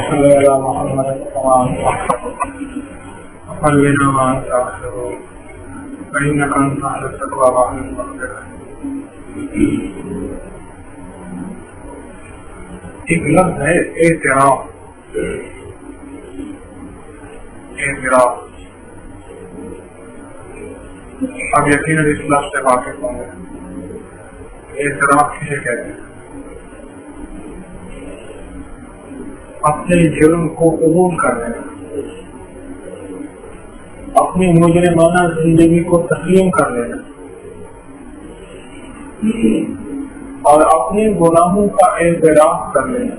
صل على محمد وقلبنا ما تعصره فإنك أنت أهل التقوى وأهل المغفرة. ایک لفظ ہے اعتراف. اعتراف اب یقیناً اس لفظ سے واقف ہوں گے. اعتراف کسے کہتے ہیں؟ اپنے جرم کو قبول کر لینا، اپنی مجرمانہ زندگی کو تسلیم کر لینا اور اپنے گناہوں کا اعتراف کر لینا،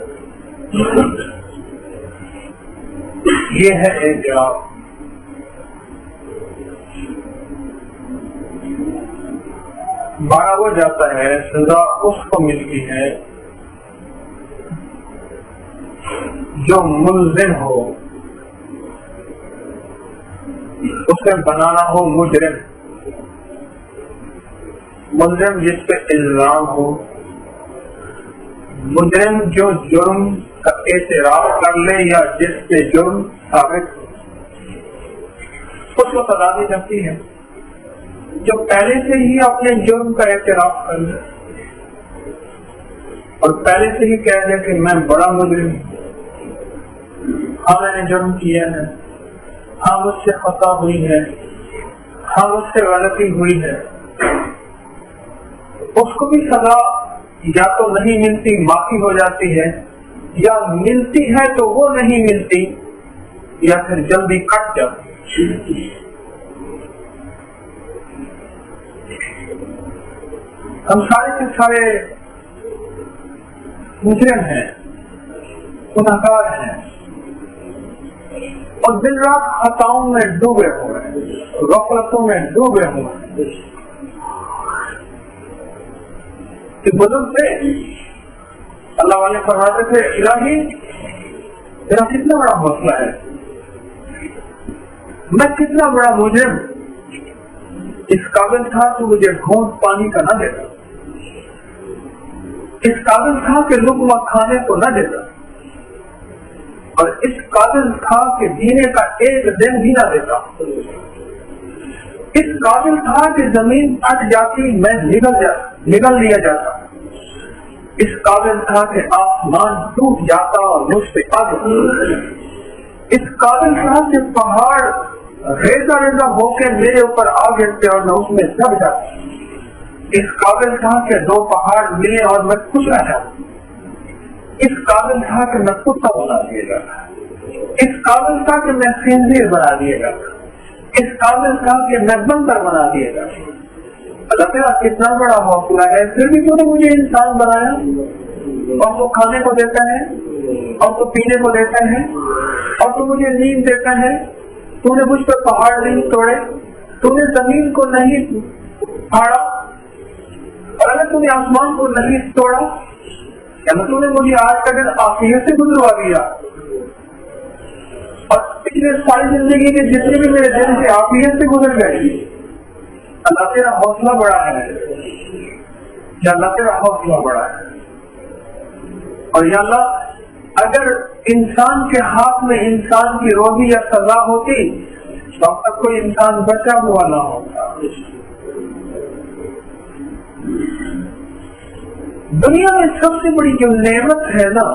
یہ ہے اعتراف. 12 ہو جاتا ہے، سزا اس کو ملتی ہے جو ملزم ہو، اسے بنانا ہو مجرم. ملزم جس پہ الزام ہو، مجرم جو جرم کا اعتراف کر لے یا جس پہ جرم ثابت ہو، اس کو سزا دی جاتی ہے. جو پہلے سے ہی اپنے جرم کا اعتراف کر لے اور پہلے سے ہی کہہ دے کہ میں بڑا مجرم ہوں، ہاں میں نے جرم کیا ہے، ہاں مجھ سے خطا ہوئی ہے، ہاں مجھ سے غلطی ہوئی ہے، اس کو بھی سزا یا تو نہیں ملتی، معافی ہو جاتی ہے، یا ملتی ہے تو وہ نہیں ملتی، یا پھر جلدی کٹ جاتی. ہم سارے کے سارے مجرم ہیں، گنہگار ہیں اور دن رات خطاؤں میں ڈوبے ہوئے ہیں، غفلتوں میں ڈوبے ہوئے ہیں. کہ بزرگ تھے، اللہ والے فرماتے تھے الہی تیرا کتنا بڑا حوصلہ ہے، میں کتنا بڑا مجرم اس قابل تھا کہ مجھے گھونٹ پانی کا نہ دیتا، اس قابل تھا کہ لقمہ کھانے کو نہ دیتا، اور اس قابل تھا کہ جینے کا ایک دن بھی نہ دیتا، اس قابل تھا کہ زمین پھٹ جاتی میں نگل لیا جاتا، اس قابل تھا کہ آسمان ٹوٹ جاتا اور مجھ سے آگ، اس قابل تھا کہ پہاڑ ریزہ ریزہ ہو کے میرے اوپر آ گرتے اور میں اس میں دب جاتا، اس قابل تھا کہ 2 پہاڑ ملے اور میں کچھ نہ جاتا، اس قابل تھا کہ میں کتا بنا دیا جاتا، اس قابل تھا کہ میں خنزیر بنا دیا جاتا، اس قابل تھا کہ میں بندر بنا دیا جاتا. اللہ تعالیٰ کتنا بڑا حوصلہ ہے، پھر بھی تو نے مجھے انسان بنایا اور تو کھانے کو دیتا ہے اور تو پینے کو دیتا ہے اور تو مجھے نیند دیتا ہے. تو نے مجھ پر پہاڑ نہیں توڑے، تو نے زمین کو نہیں پھاڑا، اور اگر تو نے آسمان کو نہیں توڑا، یا تو نے مجھے آج کا دن عافیت سے گزروا دیا، اور پچھلے ساری زندگی کے جتنے بھی میرے دن سے عافیت سے گزر گئے. اللہ تیرا حوصلہ بڑا ہے، یا اللہ تیرا حوصلہ بڑا ہے. اور یا اللہ اگر انسان کے ہاتھ میں انسان کی روزی یا سزا ہوتی تو اب تک کوئی انسان بچا ہوا نہ ہوتا. دنیا میں سب سے بڑی جو نعمت ہے نا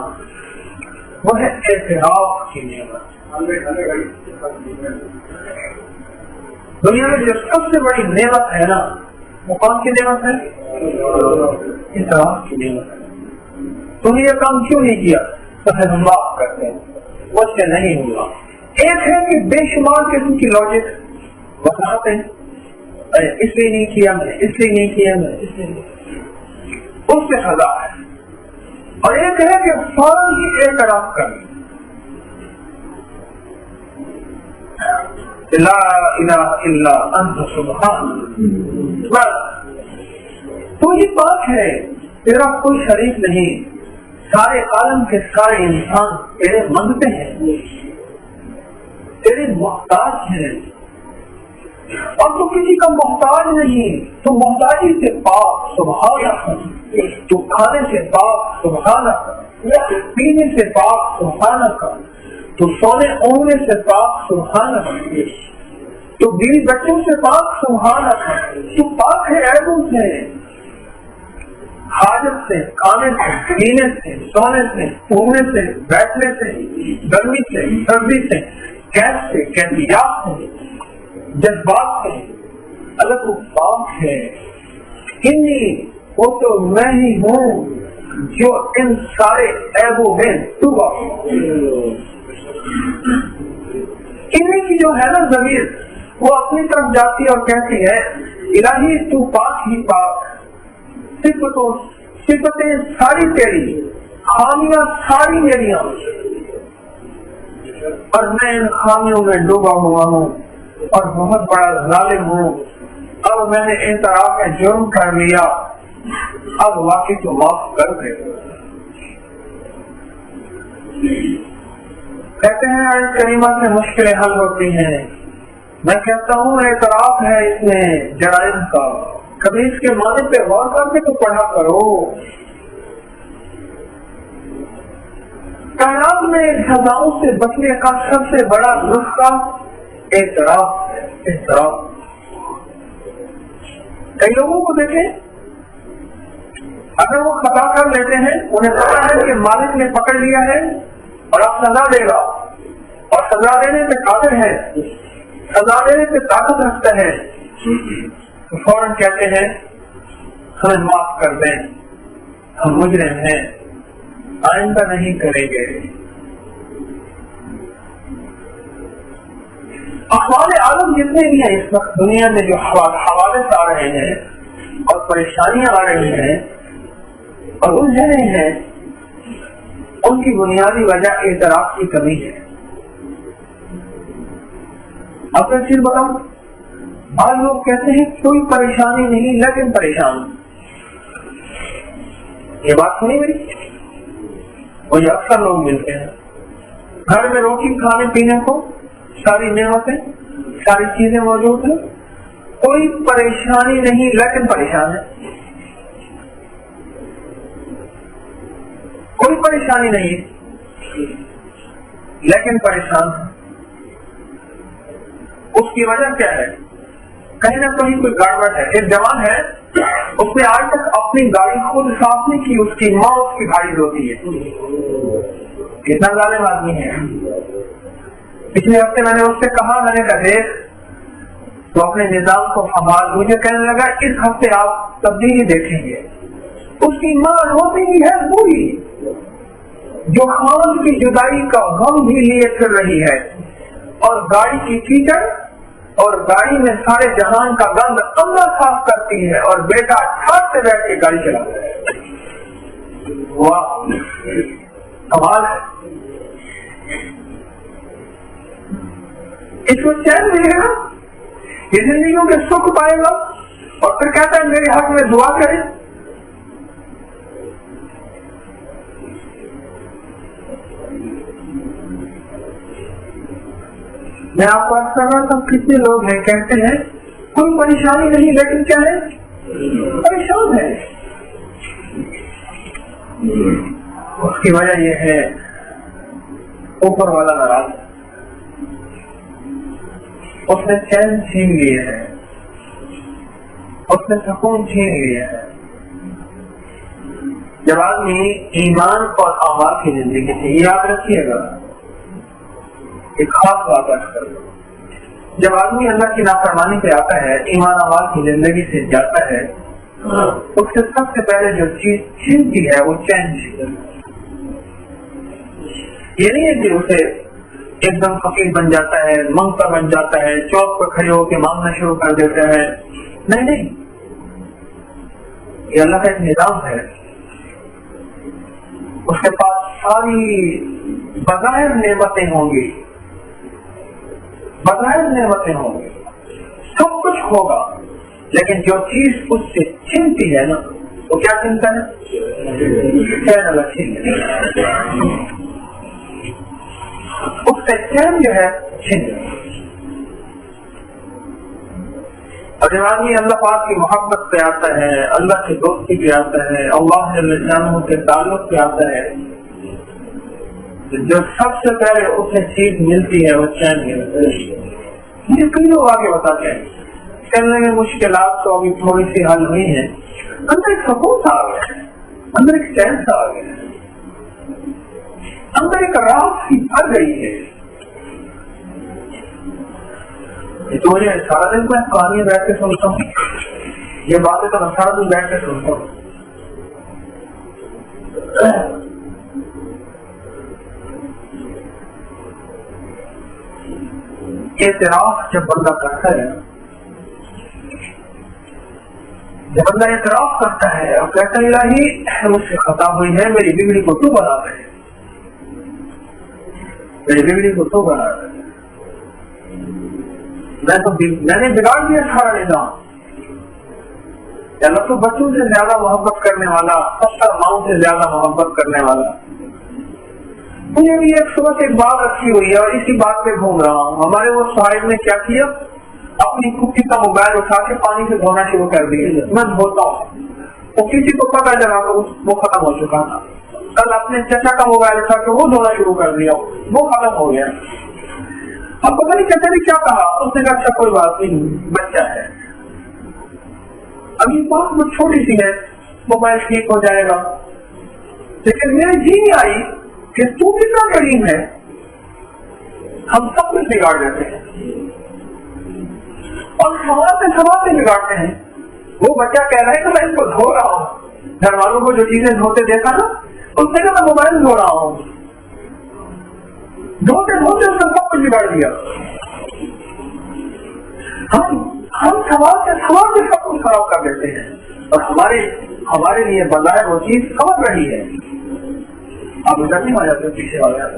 وہ ہے اعتراف کی نعمت. دنیا میں جو سب سے بڑی نعمت ہے نا وہ کون سی نعمت ہے؟ اعتراف کی نعمت ہے. تم نے یہ کام کیوں نہیں کیا؟ تو پھر ہم معاف کرتے ہیں، وہ سے نہیں ہوا. ایک ہے کہ بے شمار قسم کی لاجک بتاتے ہیں، اس لیے نہیں کیا میں، اس لیے نہیں کیا میں، اس لیے نہیں، اس سے سزا ہے. اور ایک ہے کہ فوراً ہی اعتراف کرنا، لا الہ الا انت سبحان، بس تو ہی پاک ہے، تیرا کوئی شریک نہیں، سارے عالم کے سارے انسان تیرے منگتے ہیں، تیرے محتاج ہیں، اور تو کسی کا محتاج نہیں، تو محتاجی سے پاک سبحان، تو کھانے سے پاک سبحان، پینے سے پاک سبحانہ کا، تو سونے اوڑھنے سے پاک سبحانہ کا، تو بیوی بچوں سے پاک سبحانہ کا، تو پاک ہے عیبوں سے، حاجت سے، کھانے سے، پینے سے، سونے سے، اوڑھنے سے، بیٹھنے سے، گرمی سے، سردی سے، کیف سے، کیفیات سے، جذبات سے، اللہ کو پاک ہے۔ انی وہ تو میں ہی ہوں جو ان سارے عیبوں میں ڈوبا ہوں۔ انی کی جو ہے نا ضمیر، وہ اپنی طرف جاتی اور کہتی ہے الہی تو پاک ہی پاک، صفتیں ساری تیری، خامیاں ساری میریاں، اور میں ان خامیوں میں ڈوبا ہوا ہوں اور بہت بڑا ظالم ہوں۔ اب میں نے اعتراف میں جرم کر لیا، اب واقعی تو معاف کر دے۔ کہتے ہیں آیت کریمہ سے مشکلیں حل ہوتی ہیں، میں کہتا ہوں اعتراف ہے اس میں جرائم کا، کبھی اس کے معنی پہ غور کر کے تو پڑھا کرو۔ کائنات میں سزاؤں سے بچنے کا سب سے بڑا نسخہ اعتراف ہے، اعتراف۔ کئی لوگوں کو دیکھیں، اگر وہ خطا کر لیتے ہیں، انہیں پتا ہے کہ مالک نے پکڑ لیا ہے اور اب سزا دے گا، اور سزا دینے پہ قادر ہے، سزا دینے پہ طاقت رکھتا ہے، تو فوراً کہتے ہیں ہمیں معاف کر دیں، ہم مجرم ہیں، آئندہ نہیں کریں گے۔ احوال عالم جتنے بھی ہیں اس وقت دنیا میں جو حوادث آ رہے ہیں اور پریشانیاں آ رہی ہیں اور الجھنیں ہیں، ان کی بنیادی وجہ اعتراف کی کمی ہے۔ اب ایک چیز بتاؤں، بعض لوگ کہتے ہیں کوئی پریشانی نہیں لیکن پریشان، یہ بات سنی میری؟ اور اکثر لوگ ملتے ہیں، گھر میں روٹی کھانے پینے کو ساری نعمتیں، ساری چیزیں موجود ہیں، کوئی پریشانی نہیں لیکن پریشان ہے، کوئی پریشانی نہیں لیکن پریشان ہے۔ اس کی وجہ کیا ہے؟ کہیں نہ کہیں کوئی گڑبڑ ہے۔ ایک جوان ہے، اس نے آج تک اپنی گاڑی خود صاف نہیں کی، اس کی ماں اس کی گاڑی دھوتی ہے۔ کتنا ظالم آدمی ہے۔ پچھلے ہفتے میں نے اس سے کہا، میں نے کہا دیکھ تو اپنے نظام کو سنبھال۔ مجھے کہنے لگا اس ہفتے آپ تبدیلی دیکھیں گے۔ اس کی ماں روتی ہی ہے پوری، جو خان کی جدائی کا غم بھی لیے پھر رہی ہے، اور گاڑی کی کیچڑ اور گاڑی میں سارے جہان کا گند اللہ صاف کرتی ہے، اور بیٹا چھت سے بیٹھ کے گاڑی چلاتا ہے۔ واہ، کمال ہے۔ اس کو چین ملے گا، یہ زندگیوں کے سکھ پائے گا، اور پھر کہتا ہے میرے حق میں دعا کرے۔ میں آپ کو عرض کر رہا تھا، کتنے لوگ ہیں کہتے ہیں کوئی پریشانی نہیں لیکن کیا ہے؟ پریشان ہے۔ اس کی وجہ یہ ہے اوپر والا ناراض، اس نے چین چھین لیا ہے، اس نے سکون چھین لیا ہے۔ جب آدمی ایمان اور اعمال کی زندگی سے، یاد رکھیے گا ایک خاص بات کر، جب آدمی اللہ کی نافرمانی پہ آتا ہے، ایمان اعمال کی زندگی سے جاتا ہے، اس سے سب سے پہلے جو چیز چھینتی ہے وہ چین چھینتی ہے۔ یہ نہیں ہے کہ اسے ایک دم فقیر بن جاتا ہے، منگتا بن جاتا ہے، چوک پر کھڑے ہو کے مانگنا شروع کر دیتا ہے، نہیں، یہ اللہ کا ایک نظام ہے۔ اس کے پاس ساری بظاہر نعمتیں ہوں گی، بظاہر نعمتیں ہوں گی، سب کچھ ہوگا، لیکن جو چیز اس سے چھینتی ہے نا، وہ کیا چھینتا ہے؟ چین اللہ چھین، اس سے چین جو ہے چھین۔ اور جب آدمی اللہ پاک کی محبت پہ آتا ہے، اللہ کی دوستی پہ آتا ہے، اللہ جل جلالہ کے تعلق پہ آتا ہے، جو سب سے پہلے اسے چیز ملتی ہے وہ چین ملتی ہے. یہ کئی لوگ آگے بتاتے ہیں کرنے میں مشکلات تو ابھی تھوڑی سی حل ہوئی ہیں, اندر ایک سکون سا آ گیا ہے, اندر ایک چین سا آ گیا ہے, اندر ایک راحت سی بھر گئی ہے. تو مجھے سارا دن میں کہانیاں بیٹھ کے سنتا ہوں, یہ باتیں تو میں سارا دن بیٹھ کے سنتا ہوں. اعتراف جب بندہ کرتا ہے, جب بندہ اعتراف کرتا ہے اور کہتا ہے الہی مجھ سے خطا ہوئی ہے, میری بگڑی کو تو بنا دے, میری بگڑی کو تو بنا دے, میں نے بگاڑ دیا سارا نظام. اللہ تو بچوں سے زیادہ محبت کرنے والا, 70 ماؤں سے زیادہ محبت کرنے والا. مجھے بھی ایک صبح سے ایک بات رکھی ہوئی ہے اور اسی بات پہ گھوم رہا ہوں. ہمارے وہ صاحب نے کیا کیا, اپنی کتی کا موبائل اٹھا کے پانی سے دھونا شروع کر دیا. میں دھوتا ہوں, وہ کسی کو پتا چلا تو وہ ختم ہو چکا تھا. کل اپنے چچا کا موبائل اٹھا کے وہ دھونا شروع کر دیا, وہ ختم ہو گیا. اب پتا نہیں چچا نے کیا کہا, اس نے کہا اچھا کوئی بات نہیں, بچہ ہے. اب یہ بات بہت چھوٹی سی ہے, موبائل ٹھیک ہو جائے گا. لیکن میرے جی نہیں آئی کہ تو کتنا کریم ہے, ہم سب کچھ بگاڑ دیتے ہیں اور سوال سے بگاڑتے ہیں. وہ بچہ کہہ رہا ہے کہ میں اس کو دھو رہا ہوں, گھر والوں کو جو چیزیں دھوتے دیکھا نا, اس سے کہ میں موبائل دھو رہا ہوں. دھوتے دھوتے اس نے سب کچھ بگاڑ دیا. ہم سوال سے سب کچھ خراب کر دیتے ہیں اور ہمارے لیے بظاہر وہ چیز سمجھ رہی ہے. آپ ادھر نہیں آ جاتے, پیچھے آ جاتے,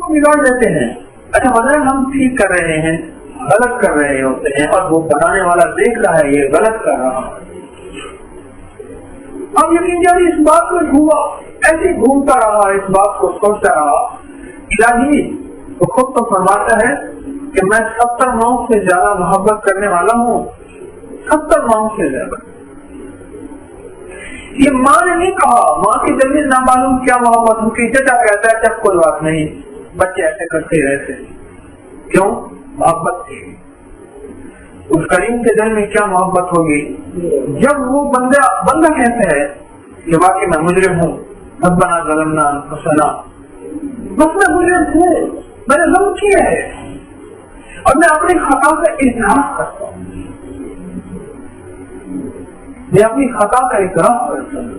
بگاڑ دیتے ہیں. اچھا بظاہر ہم ٹھیک کر رہے ہیں, غلط کر رہے ہوتے ہیں اور وہ بنانے والا دیکھ رہا ہے یہ غلط کر رہا ہے. اب یقین جب اس بات میں ایسے گھومتا رہا, اس بات کو سوچتا رہا, الہی وہ خود تو فرماتا ہے کہ میں 70 ماؤں سے زیادہ محبت کرنے والا ہوں, 70 ماؤں سے زیادہ. یہ ماں نے نہیں کہا, ماں کی دل میں نہ معلوم کیا محبت ہوتی. چچا کہتا ہے جب کوئی بات نہیں, بچے ایسے کرتے رہتے, کیوں محبت تھی. اس کریم کے دل میں کیا محبت ہوگی جب وہ بندہ کہتا ہے کہ واقعی میں مجرم ہوں, ربنا ظلمنا انفسنا, بس میں مجرم ہوں, میں نے ظلم کیا ہے اور میں اپنی خطا کا اعتراف کرتا ہوں, میں اپنی خطا کا اعتراف کرتا ہوں.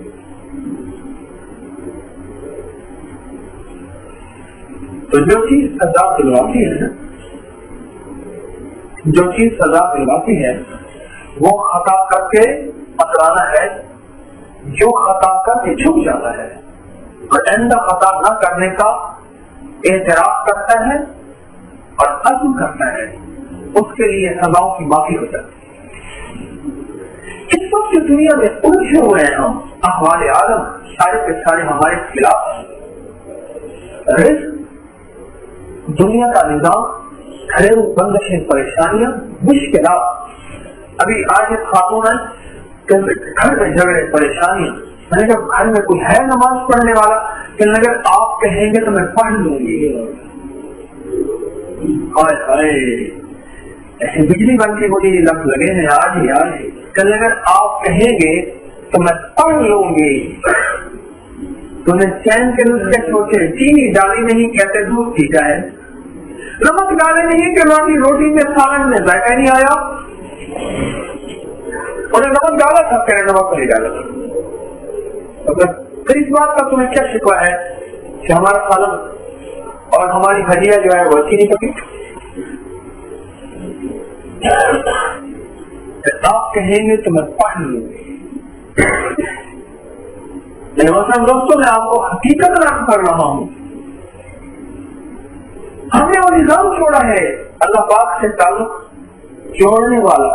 تو جو چیز سزا دلواتی ہے, جو چیز سزا دلواتی ہے وہ خطا کر کے پکڑانا ہے, جو خطا کر کے جھک جاتا ہے اور آئندہ خطا نہ کرنے کا اعتراف کرتا ہے اور عزم کرتا ہے, اس کے لیے سزاؤں کی معافی ہو جاتی ہے. اس وقت دنیا میں الجھے ہوئے ہیں ہم, احوال عالم سارے کے سارے ہمارے خلاف ہیں. دنیا کا نظام, گھریلو بندشیں, پریشانیاں, مشکلات. ابھی آج ایک خاتون ہے کہ گھر میں جھگڑے, پریشانیاں. میں نے کہا گھر میں کوئی ہے نماز پڑھنے والا, کہ اگر آپ کہیں گے تو میں پڑھ لوں گی. ایسے بجلی بن کے مجھے لفظ لگے ہیں آج ہی, کہ اگر آپ کہیں گے تو میں پڑھ لوں گی. تمہیں چین کے نسخے سوچے, چینی ڈالی نہیں کہتے دودھ پی جائے, نمک ڈالے نہیں کہ روٹی میں سالن میں ذائقہ نہیں آیا, انہیں نمک ڈالا تھا, کہ نمک نہیں ڈالا تھا. پھر اس بات کا تمہیں کیا شکوہ ہے کہ ہمارا سالن اور ہماری بھجیا جو ہے وہ اچھی نہیں پکی. آپ کہیں گے تو میں پڑھ لوں گی. دوستوں میں آپ کو حقیقت رکھ کر رہا ہوں, ہم نے وہ نظام چھوڑا ہے اللہ پاک سے تعلق جوڑنے والا,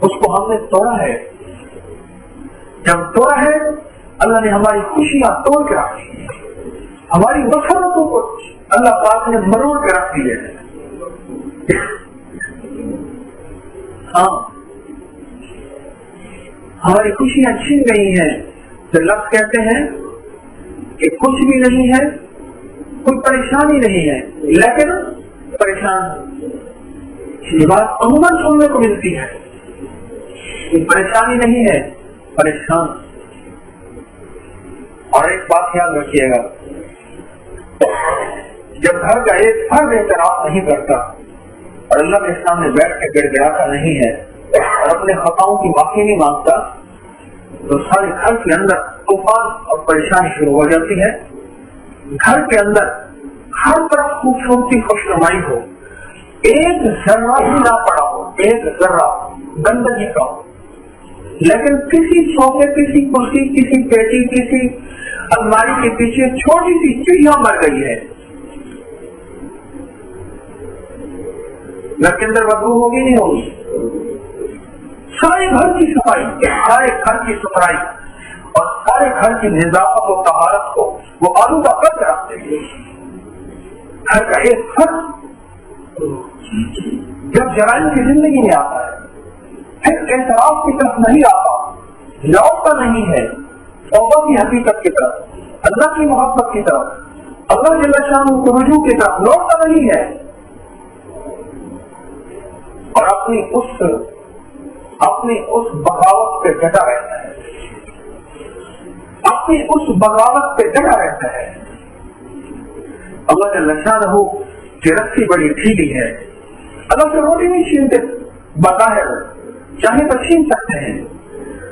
اس کو ہم نے توڑا ہے. جب توڑا ہے اللہ نے ہماری خوشیاں توڑ کے رکھی, ہماری مسرتوں کو اللہ پاک نے مروڑ کے رکھ دی ہے. ہاں ہماری خوشیاں چھین گئی ہیں. تو لفظ کہتے ہیں کہ کچھ بھی نہیں ہے، کوئی پریشانی نہیں ہے، لیکن پریشان یہ بات عموماً سننے کو ملتی ہے کہ پریشانی نہیں ہے، پریشان۔ اور ایک بات یاد رکھیے گا، جب گھر کا ایک فرد اعتراف نہیں کرتا اور اللہ کے سامنے بیٹھ کے گڑ گڑاتا نہیں ہے اور اپنے خطاؤں کی معافی نہیں مانگتا تو سارے گھر کے اندر طوفان اور پریشانی شروع ہو جاتی ہے۔ گھر کے اندر ہر طرف خوبصورتی خوشنمائی ہو، ایک ذرہ بھی نہ پڑا ہو، ایک ذرہ گندگی کا ہو، لیکن کسی صوفے، کسی کرسی، کسی پیٹی، کسی الماری کے پیچھے چھوٹی سی چڑیا مر گئی ہے، گھر کے اندر بدبو ہوگی نہیں ہوگی؟ سارے گھر کی صفائی، سارے گھر کی ستھرائی اور سارے گھر کی نظافت و طہارت کو وہ آلودہ کر کے رکھتے ہیں۔ گھر کا ایک فرد جب جرائم کی زندگی میں آتا ہے، پھر اعتراف کی طرف نہیں آتا، لوٹتا نہیں ہے توبہ کی حقیقت کی طرف، اللہ کی محبت کی طرف، اللہ جل شانہ کو رجوع کی طرف لوٹتا نہیں ہے اور اپنی اس بغاوت پہ ڈٹا رہتا ہے، اپنی اس بغاوت پہ ڈٹا رہتا ہے۔ اللہ جل شانہ کی رسی بڑی ڈھیلی ہے، اللہ سے روٹی نہیں چھینتے بظاہر، چاہے تو چھین سکتے ہیں،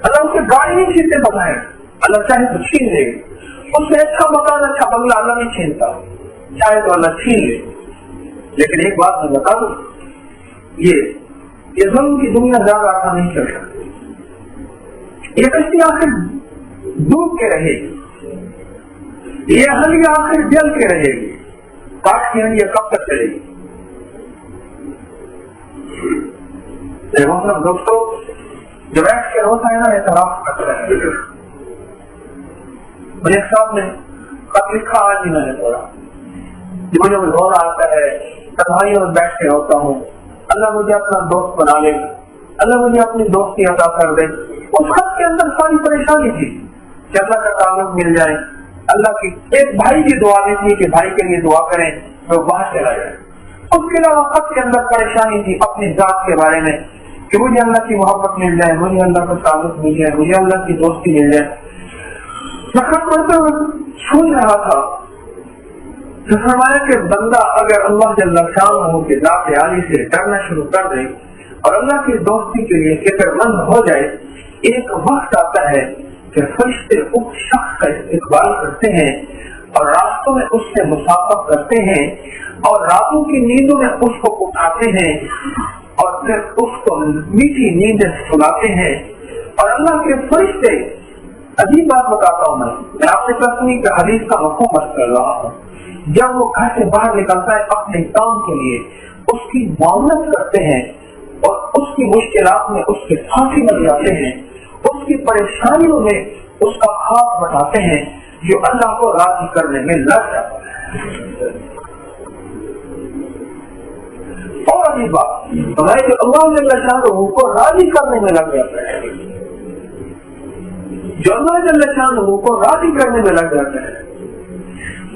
اللہ سے گاڑی نہیں چھینتے بظاہر، اللہ چاہے تو چھین لے، اس سے اچھا مکان، اچھا بنگلہ اللہ نہیں چھینتا، چاہے تو اللہ چھین لے۔ لیکن ایک بات میں بتا دوں، یہ ظلم کی دنیا زیادہ آسان نہیں چل سکتی، یہ کشتی آخر ڈوب کے رہے گی، یہ ہنڈیا آخر جل کے رہے گی، کاٹ کی ہنڈیا کب تک چلے گی؟ دوستوں جو بیٹھ کے ہوتا ہے نا اعتراف کرتا ہے، مجھے صاحب نے خط لکھا، آج ہی میں نے پڑھا، مجھے رونا آتا ہے، تنہائیوں میں بیٹھ کے ہوتا ہوں، اللہ مجھے اپنا دوست بنا لے، اللہ مجھے اپنی دوستی عطا کر دے۔ اس خط کے اندر ساری پریشانی تھی کہ اللہ کا تعلق مل جائے، اللہ کی ایک بھائی کی دعا بھی تھی کہ بھائی کے لیے دعا کریں تو باہر چلا جائے۔ اس کے علاوہ خط کے اندر پریشانی تھی اپنی ذات کے بارے میں کہ مجھے اللہ کی محبت مل جائے، مجھے اللہ کا تعلق مل جائے، مجھے اللہ کی دوستی مل جائے۔ میں خط پڑھتے ہوئے سوچ رہا تھا کہ فرمایا کہ بندہ اگر اللہ جل شانہ کے ذات عالی سے ڈرنا شروع کر دے اور اللہ کی دوستی کے لیے فکر مند ہو جائے، ایک وقت آتا ہے کہ فرشتے اس شخص کا استقبال کرتے ہیں اور راستوں میں اس سے مسافر کرتے ہیں اور راتوں کی نیندوں میں اس کو اٹھاتے ہیں اور پھر اس کو میٹھی نیند سلاتے ہیں۔ اور اللہ کے فرشتے، عجیب بات بتاتا ہوں، میں آپ سے تصویر کا حدیث کا مفہوم عرض کر رہا ہوں، جب وہ گھر سے باہر نکلتا ہے اپنے کام کے لیے، اس کی معاونت کرتے ہیں اور اس کی مشکلات میں اس کے ساتھی بن جاتے ہیں، اس کی پریشانیوں میں اس کا ہاتھ بٹاتے ہیں، جو اللہ کو راضی کرنے میں لگ جاتا ہے۔ اور عجیب بات ہمارے جو اللہ جل شانہ کو راضی کرنے میں لگ جاتا ہے، جو اللہ جل شانہ کو راضی کرنے میں لگ جاتا ہے،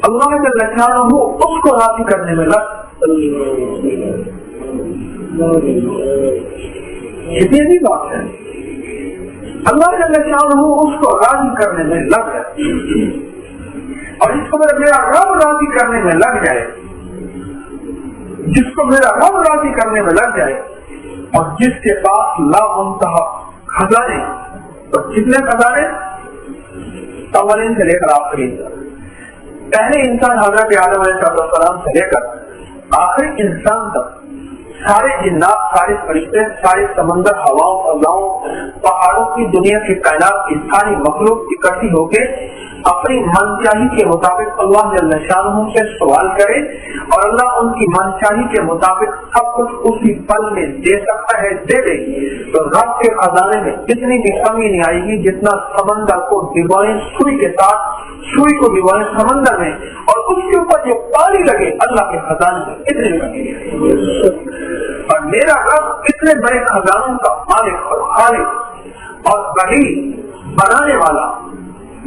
اللہ جل شانہ اس کو راضی کرنے میں لگ، کتنی بھی بات ہے، اللہ جل شانہ اس کو راضی کرنے میں لگ جائے، اور جس کو میرا رب راضی کرنے میں لگ جائے، جس کو میرا رب راضی کرنے میں لگ جائے، اور جس کے پاس لا منتہا خزانے، اور کتنے خزانے؟ اولین سے لے کر آخری، پہلے انسان حضرت آدم علیہ السلام سے لے کر آخری انسان تک، سارے جنات، سارے فرشتے، سارے سمندر، ہواؤں، فضاؤں، پہاڑوں کی دنیا کی کائنات کی ساری مخلوق اکٹھی ہو کے اپنی من چاہی کے مطابق اللہ جل شانہ سے سوال کرے اور اللہ ان کی من چاہی کے مطابق سب کچھ اسی پل میں دے سکتا ہے، دے دے، تو رب کے خزانے میں اتنی بھی کمی نہیں آئے گی جتنا سمندر کو ڈبوئیں سوئی کے ساتھ، سوئی کو ڈبوئیں سمندر میں اور اس کے اوپر جو پانی لگے اللہ کے خزانے میں اتنے لگے۔ اور میرا رب اتنے بڑے خزانوں کا مالک اور خالق اور بڑی بنانے والا،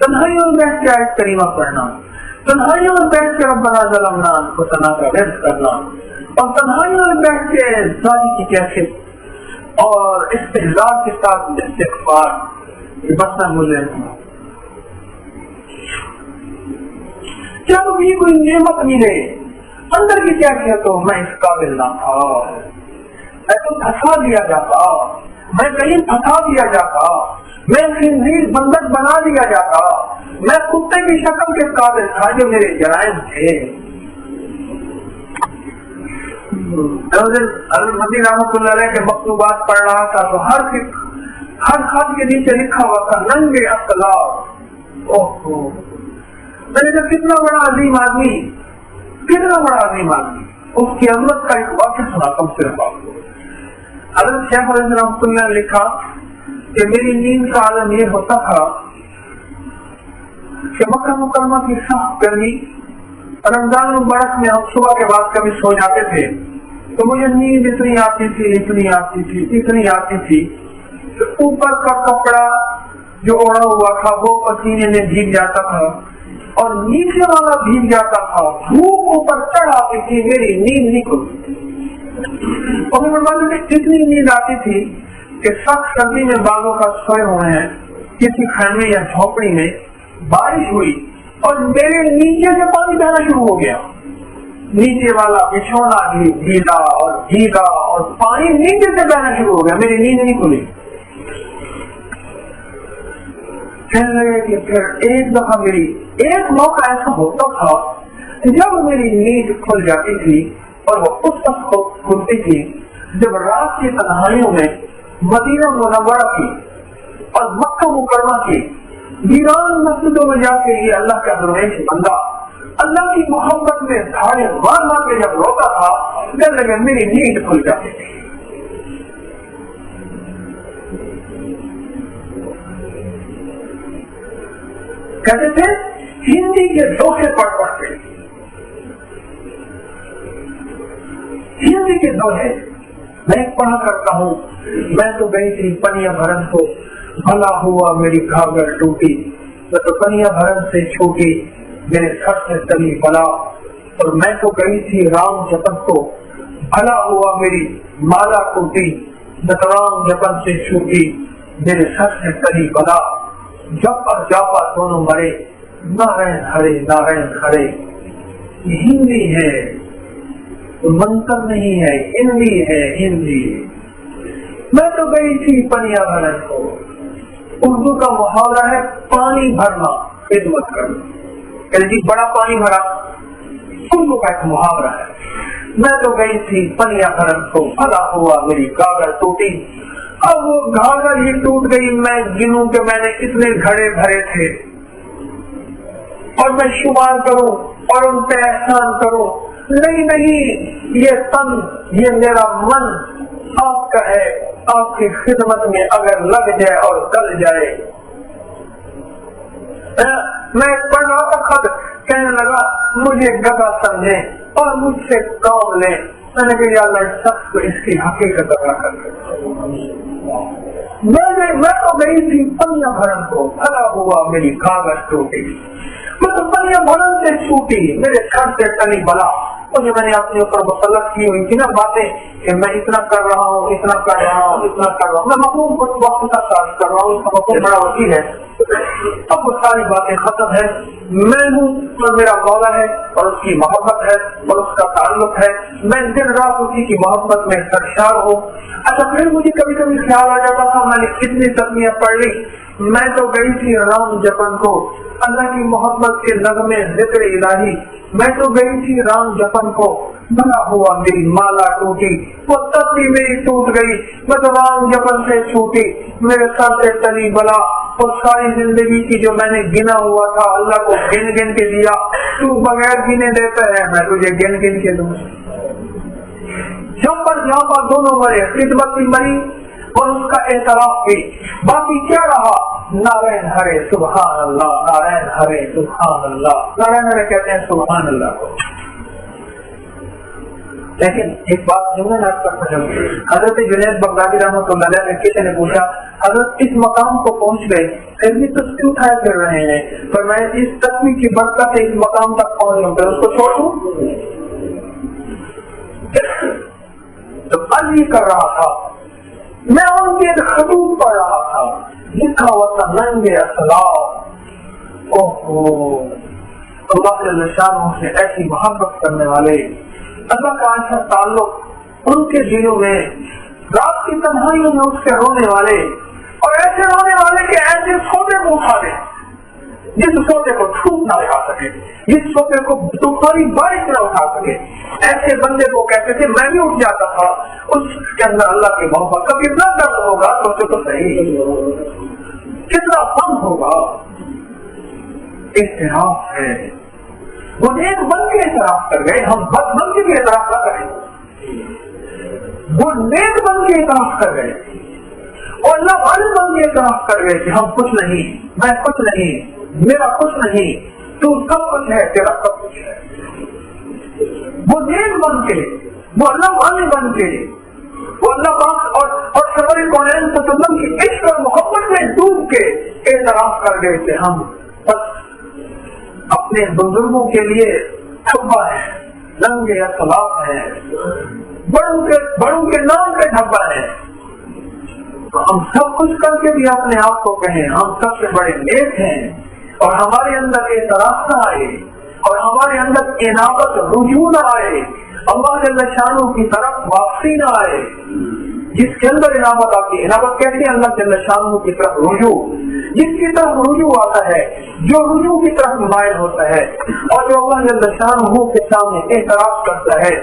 تنہائیوں میں بیٹھ کے آیت کریمہ پڑھنا، تنہائیوں میں بیٹھ کے ربنا ظلمنا انفسنا کا ورد کرنا، اور تنہائیوں میں بیٹھ کے ذاتی کی کیفیت اور استحضار کے ساتھ استغفار، یہ بسنا مجھے جب بھی کوئی نعمت ملے اندر کی کیا کہتا ہوں، میں اس قابل نہ تھا، میں تو پھنسا دیا جاتا، میں کہیں پھنسا دیا جاتا، میں خنزیر بندر بنا دیا جاتا، میں کتے کی شکل کے قابل تھا جو میرے جرائم تھے۔ مدی رحمۃ اللہ علیہ کے مکتوبات پڑھ رہا تھا تو ہر خط کے نیچے لکھا ہوا تھا ننگے اخلاق۔ میں نے کہا کتنا بڑا عظیم آدمی، کتنا بڑا عظیم آدمی، اس کی عظمت کا ایک واقعہ سناتا ہوں صرف آپ کو۔ حضرت شیخ علیہ رحمۃ اللہ نے لکھا کہ میری نیند کا عالم یہ ہوتا تھا کہ مکہ مکرمہ کی سخت گرمی، رمضان مبارک میں ہم صبح کے بعد کبھی سو جاتے تھے تو مجھے نیند اتنی آتی تھی کہ اوپر کا کپڑا جو اوڑا ہوا تھا وہ پسینے میں بھیگ جاتا تھا اور نیچے والا بھیگ جاتا تھا، دھوپ اوپر چڑھ آتی تھی، میری نیند نہیں کھلتی۔ اور میں اتنی نیند آتی تھی کہ سخت سردی میں بالوں کا سوئے ہوئے ہیں کسی خیمے یا جھونپڑی میں، بارش ہوئی اور میرے نیچے سے پانی بہنا شروع ہو گیا، نیچے والا بچھونا بھی بھیگا اور پانی نیچے سے بہنا شروع ہو گیا، میری نیند نہیں کھلی۔ کہنے لگے کہ پھر ایک دفعہ میری ایک موقع ایسا ہوتا تھا جب میری نیند کھل جاتی تھی اور وہ اس وقت کھلتی تھی جب رات کی تنہائیوں میں مدینہ منورہ کی اور مکہ مکرمہ کی ویران مسجدوں میں جا کے یہ اللہ کا درویش بندہ اللہ کی محبت میں دھاڑے مار مار کے جب روتا تھا جب لگے میری نیند کھل جاتی تھی۔ کہتے تھے ہندی کے دوہے پڑھ کے، ہندی کے دوہے میں پڑھا کرتا ہوں، میں تو گئی تھی پنیا بھرن کو، بھلا ہوا میری گھاگھر ٹوٹی، میں تو پنیا بھرن سے چھوٹی، میرے سر سے تلی بلا، اور میں تو گئی تھی رام جپن کو، بھلا ہوا میری مالا ٹوٹی، میں تو رام جپن سے چھوٹی، میرے سر سے تلی بلا، جب پر جاپا دونوں مرے، نارائن ہرے۔ یہ ہندی ہے، منتر نہیں ہے، ہندی ہے، ہندی۔ میں تو گئی تھی پنیا بھرن کو، اردو کا محاورہ ہے پانی بھرنا، خدمت کرنا، کہ جی بڑا پانی بھرا، اردو کا ایک محاورہ ہے۔ میں تو گئی تھی پنیا بھرن کو، بھلا ہوا میری گاگر ٹوٹی، اب وہ گھاگھر یہ ٹوٹ گئی، میں گنوں کہ میں نے کتنے گھڑے بھرے تھے اور میں شمار کروں اور ان پہ احسان کروں، نہیں، یہ تن، یہ میرا من آپ کا ہے، آپ کی خدمت میں اگر لگ جائے اور گل جائے۔ میں پڑھ رہا تھا خط، کہنے لگا مجھے گدا سمجھے اور مجھ سے کام لیں، میں نے کہا یا اللہ اس شخص کو اس کی حقیقت ادا کر دے۔ میں تو گئی تھی پنیا بھرن کو، بھلا ہوا میری گھاگھر ٹوٹی، میں تو پنیا بھرن سے چھوٹی، میرے گھر سے تلی بلا۔ اور جو میں نے اپنے اوپر مسلط کی ہوئی تھی نا باتیں کہ میں اتنا کر رہا ہوں، اتنا کر رہا ہوں، اتنا کر رہا ہوں، میں مفہوم کو وقت تک تعریف کر رہا ہوں، اس کا مفہوم بڑا وسیع ہے، اب وہ ساری باتیں ختم ہے، میں ہوں اور میرا مولا ہے اور اس کی محبت ہے اور اس کا تعلق ہے، میں دن رات اسی کی محبت میں سرشار ہوں۔ اچھا پھر مجھے کبھی کبھی خیال آ جاتا تھا میں نے کتنی تسمیاں پڑھ لی، میں تو گئی تھی رام جپن کو، اللہ کی محبت کے نغمے ذکر الہی، میں تو گئی تھی رام جپن کو، بھلا ہوا میری مالا ٹوٹی، وہ تپی میری ٹوٹ گئی، میں تو رام جپن سے چھوٹی، میرے سر سے تلی بلا، اور ساری زندگی کی جو میں نے گنا ہوا تھا اللہ کو گن گن کے دیا، تو بغیر گنے دیتا ہے میں تجھے گن گن کے دوں۔ جب پر جہاں پر دونوں مرے، خدمت بھی مری اور اس کا اعتراف بھی، باقی کیا رہا؟ نارائن ہرے سبحان اللہ، نارائن ہرے سبحان اللہ، نارائن ہرے کہتے ہیں سبحان اللہ کو۔ لیکن ایک بات جو میں آپ کا سمجھوں، حضرت جنید بغدادی رحمۃ اللہ علیہ کسی نے پوچھا حضرت اس مقام کو پہنچ گئے پھر بھی تسبیح اٹھائے پھر رہے ہیں، پر میں اس تسبیح کی برکت سے اس مقام تک پہنچ گیا پھر اس کو چھوڑ دوں؟ تو عرض یہ کر رہا تھا میں ان کے خطوط پڑھ رہا تھا لکھا ہوا تھا ننگے اسلام، اللہ جل شانہ سے ایسی محبت کرنے والے، اللہ کا ایسا تعلق ان کے دلوں میں، رات کی تنہائیوں میں اس کے رونے والے، اور ایسے رونے والے کہ ایسے سوتے کو اٹھا دے جس سوتے کو دھوپ نہ اٹھا سکے، جس سوتے کو طوفانی بارش نہ اٹھا سکے، ایسے بندے کو کہتے تھے میں بھی اٹھ جاتا تھا۔ اس کے اندر اللہ کی محبت کا کتنا درد ہوگا سوچو تو صحیح، کتنا غم ہوگا۔ اعتراف ہے، وہ نیک بن کے اعتراف کر گئے، ہم بد بن کے بھی اعتراف نہ کریں، وہ نیک بن کے اعتراف کر گئے اور اللہ والے بن کے اعتراف کر گئے کہ ہم کچھ نہیں، میں کچھ نہیں، میرا کچھ نہیں، تو سب کچھ ہے، تیرا سب کچھ ہے۔ وہ نیک بن کے، وہ اللہ والے بن کے، وہ اللہ پاک اور سرور کونین صلی اللہ علیہ وسلم کی عشق اور محبت میں ڈوب کے اعتراف کر گئے کہ ہم بس اپنے بزرگوں کے لیے ڈھبا ہے، ننگے اسلام ہے، بڑوں کے نام پہ ڈھبا ہے۔ تو ہم سب کچھ کر کے بھی اپنے آپ کو کہیں ہم سب سے بڑے نیک ہیں، اور ہمارے اندر اعتراف نہ آئے اور ہمارے اندر انابت رجوع نہ آئے، اللہ جل شانہ کی طرف واپسی نہ آئے۔ جس کے اندر انابت آتی ہے، انابت کیسے؟ اللہ جل شانہ کی طرف رجوع، جس کی طرف رجوع آتا ہے، جو رجوع کی طرف مائل ہوتا ہے، اور جو اللہ جل شانہ کے سامنے اعتراف کرتا ہے،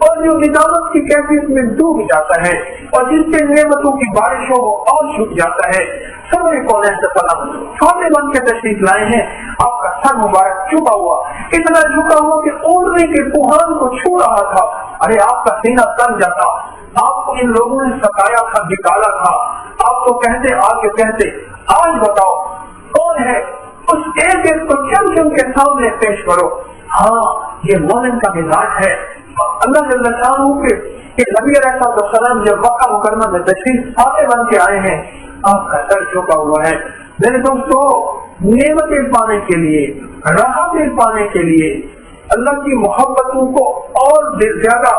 اور جو ندامت کی کیفیت میں ڈوب جاتا ہے، اور جس سے نعمتوں کی بارشوں کو اور چھپ جاتا ہے۔ سب نے کون سے سلام چھوٹے بن کے تشریف لائے ہیں، آپ کا سر مبارک جھکا ہوا، اتنا جھکا ہوا کہ اونٹنے کے کوہان کو چھو رہا تھا۔ ارے آپ کا سینہ تن جاتا، آپ کو ان لوگوں نے ستایا تھا، نکالا تھا، آپ کو کہتے آگے کہتے آج بتاؤ کون ہے، اس ایک ایک کو چن چن کے سامنے پیش کرو۔ ہاں یہ مومن کا مزاج ہے۔ اللہ جل شانہ کے نبی علیہ السلام جب مکہ مکرمہ میں تشریف فاتح بن کے آئے ہیں، آپ کا سر جھکا ہوا ہے۔ میرے دوستو، نعمتیں پانے کے لیے، راحتیں پانے کے لیے، اللہ کی محبتوں کو اور زیادہ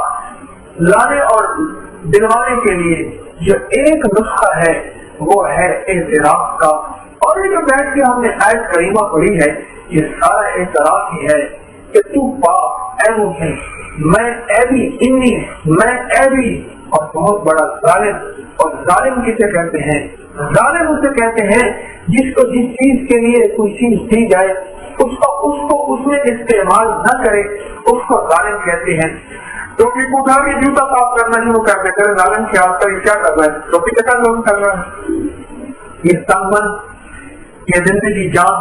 لانے اور دلوانے کے لیے جو ایک نسخہ ہے وہ ہے اعتراف کا۔ اور یہ جو بیٹھ کے ہم نے آیت کریمہ پڑھی ہے، یہ سارا اعتراف ہی ہے کہ تو پاک اے مجھے، میں ایبی انی، میں ایبی، اور بہت بڑا ظالم۔ اور ظالم کسے کہتے ہیں؟ ظالم اسے کہتے ہیں جس کو جس چیز کے لیے کوئی چیز دی جائے اس میں استعمال نہ کرے، اس کو ظالم کہتے ہیں۔ ٹوپی کو اٹھا کے جوتا صاف کرنا شروع کر دے کر ظالم کیا کیا کر رہا ہے؟ ٹوپی کا کام کر رہا ہے۔ یہ تنگن، یہ زندگی جان،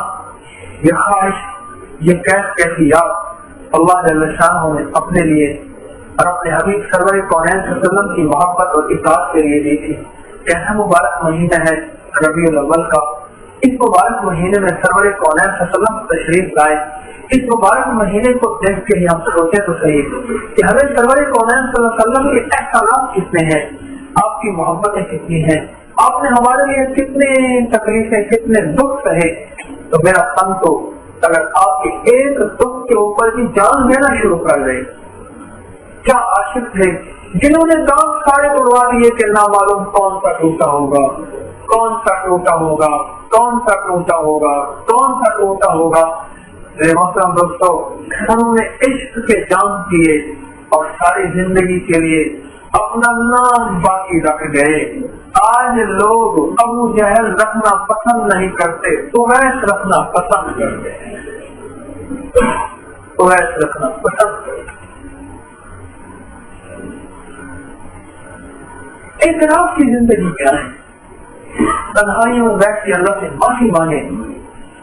یہ خواہش، یہ کیفیات اللہ جل شانہ نے اپنے لیے اور اپنے حبیب سرور کونین صلی اللہ علیہ وسلم کی محبت اور اطاعت کے لیے دی تھی۔ کیسا مبارک مہینہ ہے ربیع الاول کا۔ اس مبارک مہینے میں سرور کونین صلی اللہ علیہ وسلم تشریف لائے۔ اس مبارک مہینے کو دیکھ کے ہم سوچے تو صحیح کہ ہمیں سرور کونین صلی اللہ علیہ وسلم کے احسانات کتنے ہیں، آپ کی محبتیں کتنی ہیں، آپ نے ہمارے لیے کتنے تکلیفیں، کتنے دکھ سہے۔ تو میرا تن تو اگر آپ کے ایک دکھ کے اوپر بھی جان دینا شروع کر دے۔ کیا عاشق تھے جنہوں نے دانت سارے اڑوا دیے کہ نہ معلوم کون سا ٹوٹا ہوگا، کون سا ٹوٹا ہوگا، کون سا ٹوٹا ہوگا، کون سا ٹوٹا ہوگا۔ محترم دوستو، انہوں نے عشق کے جان دیے اور ساری زندگی کے لیے اپنا نام باقی رکھ گئے۔ آج لوگ ابو جہل رکھنا پسند نہیں کرتے، اویس رکھنا پسند کرتے ہیں، اویس رکھنا پسند کرتے۔ اعتراف کی زندگی کیا ہے؟ تنہائیوں میں بیٹھ کے اللہ سے معافی مانگے،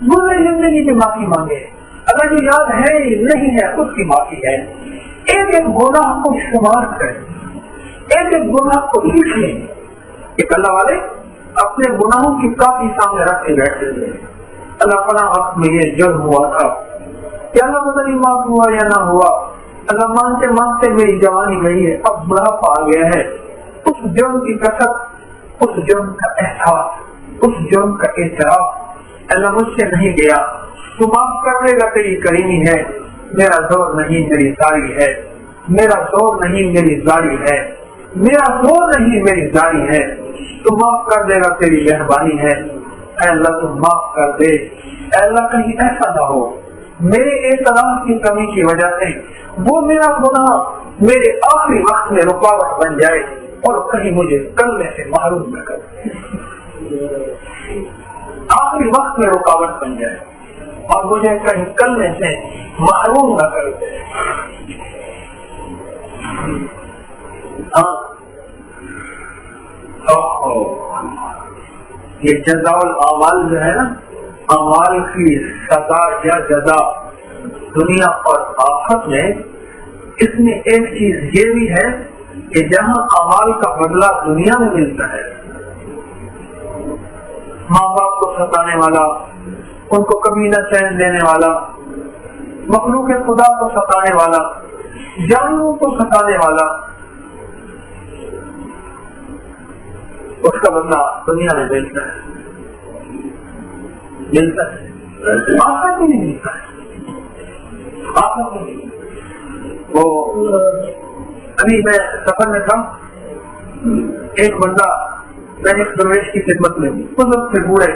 گزری زندگی سے معافی مانگے، اگر جو یاد ہے نہیں ہے اس کی معافی ہے۔ ایک ایک گناہ کو شمار کریں، ایک ایک گناہ کو لکھ لیں۔ ایک اللہ والے اپنے گناہوں کی کافی سامنے رکھ کے بیٹھے ہوئے، اللہ فلاں وقت میں یہ جرم ہوا تھا، کیا اللہ پتہ نہیں معاف ہوا یا نہ ہوا، اگر مانتے مانتے میری جوانی گئی ہے، اب بڑھاپا آ گیا ہے، اس جرم کی کثرت، اس جرم کا احساس، اس جرم کا اعتراف اللہ مجھ سے نہیں گیا، تو معاف کر دے گا، تیری کریمی ہے، میرا زور نہیں میری زاری ہے، میرا زور نہیں میری زاری ہے، میرا زور نہیں میری زاری ہے، تو معاف کر دے گا، تیری مہربانی ہے، اے اللہ تو معاف کر دے۔ اے اللہ کہیں ایسا نہ ہو میرے اعتراف کی کمی کی وجہ سے وہ میرا گناہ میرے آخری وقت میں رکاوٹ بن جائے اور کہیں مجھے کلمے سے محروم نہ کر دے، آخری وقت میں رکاوٹ بن جائے اور مجھے کہیں کلمے سے محروم نہ کر دے۔ یہ جزاء الاعمال جو ہے نا، اعمال کی سزا یا جزا دنیا اور آخرت میں، اس میں ایک چیز یہ بھی ہے کہ جہاں اعمال کا بدلہ دنیا میں ملتا ہے، ماں باپ کو ستانے والا، ان کو کبھی نہ چین دینے والا، مخلوق خدا کو ستانے والا، جانوروں کو ستانے والا، اس کا بدلہ دنیا میں ملتا ہے، ملتا ہے، آخرت میں نہیں ملتا ہے، آخرت میں نہیں۔ وہ ابھی میں سفر میں تھا، ایک بندہ، میں ایک درویش کی خدمت میں بزرگ سے بوڑھے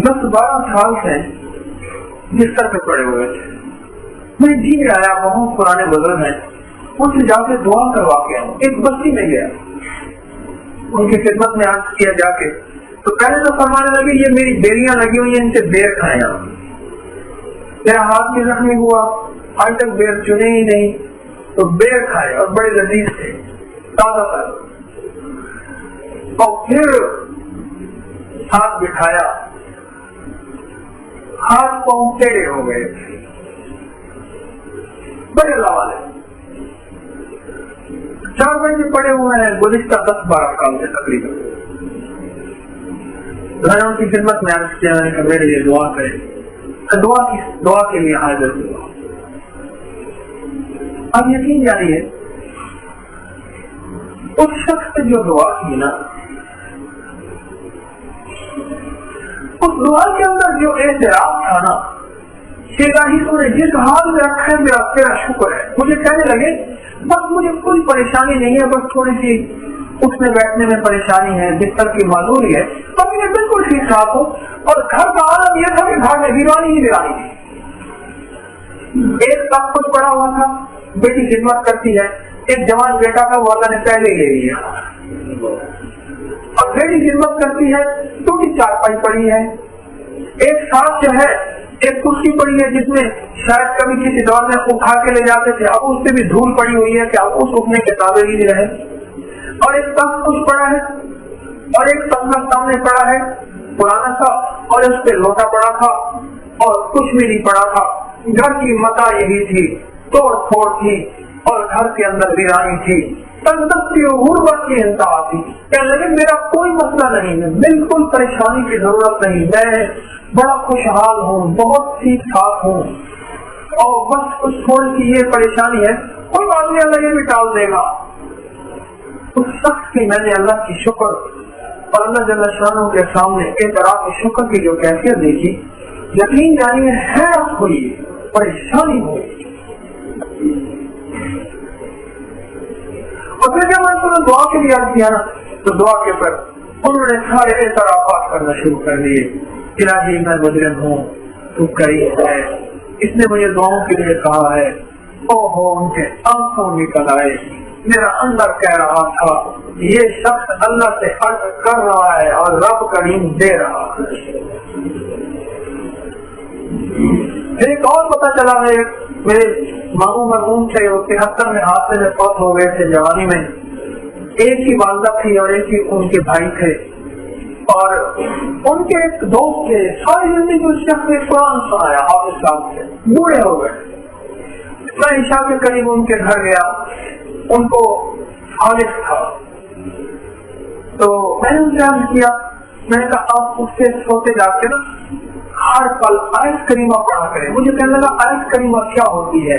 10-12 سال سے بستر پہ پڑے ہوئے تھے، مجھے جی آیا بہت پرانے بزرگ ہیں، ان سے جا کے دعا کروا کے آؤں۔ ایک بستی میں گیا، ان کی خدمت میں عرض کیا جا کے، تو پہلے تو فرمانے لگے یہ میری بیریاں لگی ہوئی ہیں، ان سے بیر کھایا، میرا ہاتھ بھی زخمی ہوا، آج تک بیر چنے ہی نہیں، تو بیر کھائے اور بڑے لذیذ تھے، تازہ تازہ، اور پھر ہاتھ بٹھایا، ہاتھ پاؤں ٹیڑھے ہو گئے، بڑے لوالے 4 بجے پڑے ہوئے ہیں، گزشتہ 10-12 سال سے تقریباً۔ میں نے ان کی خدمت میں عرض کیا کہ میرے لیے دعا کرے، دعا کے لیے حاضر ہوا۔ اب یقین جانیے اس شخص نے جو دعا کی نا، اس دعا کے اندر جو اعتراف تھا نا کہ الہی تو نے جس حال میں رکھا ہے میرا تیرا شکر ہے، مجھے کہنے لگے بس مجھے کوئی پریشانی نہیں ہے، بس تھوڑی سی اٹھنے بیٹھنے میں پریشانی ہے، بستر کی معذوری ہے، بس میں بالکل ٹھیک ٹھاک ہوں، اور گھر کا عالم یہ تھا کہ گھر میں ویرانی ہی ویرانی تھی۔ ایک سب کچھ پڑا ہوا تھا، بیٹی خدمت کرتی ہے، ایک جوان بیٹا تھا وہ اللہ نے پہلے ہی لے لیا، اور بیٹی خدمت کرتی ہے تو بھی چارپائی پڑی ہے، ایک ساتھ جو ہے ایک کرسی پڑی ہے جس میں شاید کبھی کسی دور میں اٹھا کے لے جاتے تھے، اب اس سے بھی دھول پڑی ہوئی ہے کہ اب اس اٹھنے کے قابل ہی نہیں رہے، اور ایک سب کچھ پڑا ہے، اور ایک تمنا سامنے پڑا ہے پرانا سا، اور اس پہ لوٹا پڑا تھا اور کچھ بھی نہیں پڑا تھا۔ گھر کی متا یہی تھی، توڑ پھوڑ تھی، اور گھر کے اندر ویرانی تھی، تندرستی اور غربت کی انتہا تھی۔ کہنے لگے میرا کوئی مسئلہ نہیں ہے، بالکل پریشانی کی ضرورت نہیں، میں بڑا خوشحال ہوں، بہت ٹھیک ٹھاک ہوں، اور بس کچھ تھوڑی سی یہ پریشانی ہے، کوئی بات نہیں، اللہ یہ بھی ٹال دے گا۔ اس شخص کی میں نے اللہ کی شکر اور اللہ جل شانہ کے سامنے اعتراف شکر کی جو کیفیت دیکھی، یقین جانیے حیرت ہوئی، پریشانی ہوئی۔ اور پھر جب میں نے دعا کے لیے عرض کیا نا، تو دعا کے پر انہوں نے سارے اعترافات کرنا شروع کر دیے، الہی میں مجرم ہوں، تو کریم ہے، اس نے مجھے دعاؤں کے لیے کہا ہے، او ہو ان کے آنکھوں نکل آئے، میرا اندر کہہ رہا تھا یہ شخص اللہ سے حق کر رہا ہے اور رب کریم دے رہا ہے۔ ایک اور پتہ چلا ہے، میرے ماموں مرحوم تھے، وہ 73 میں حادثے میں فوت ہو گئے تھے جوانی میں، ایک ہی والدہ تھی اور ایک ہی ان کے بھائی تھے، اور ان کے ایک دوست تھے، ساری زندگی اس شخص نے قرآن سنایا، حافظ صاحب سے بوڑھے ہو گئے۔ میں عشاء کے قریب ان کے گھر گیا، ان کو خالص تھا، تو میں نے ان سے عرض کیا، میں نے کہا آپ اس سے سوتے جاتے نا ہر پل آیت کریمہ پڑھا کریں۔ مجھے کہنے لگا آیت کریمہ کیا ہوتی ہے؟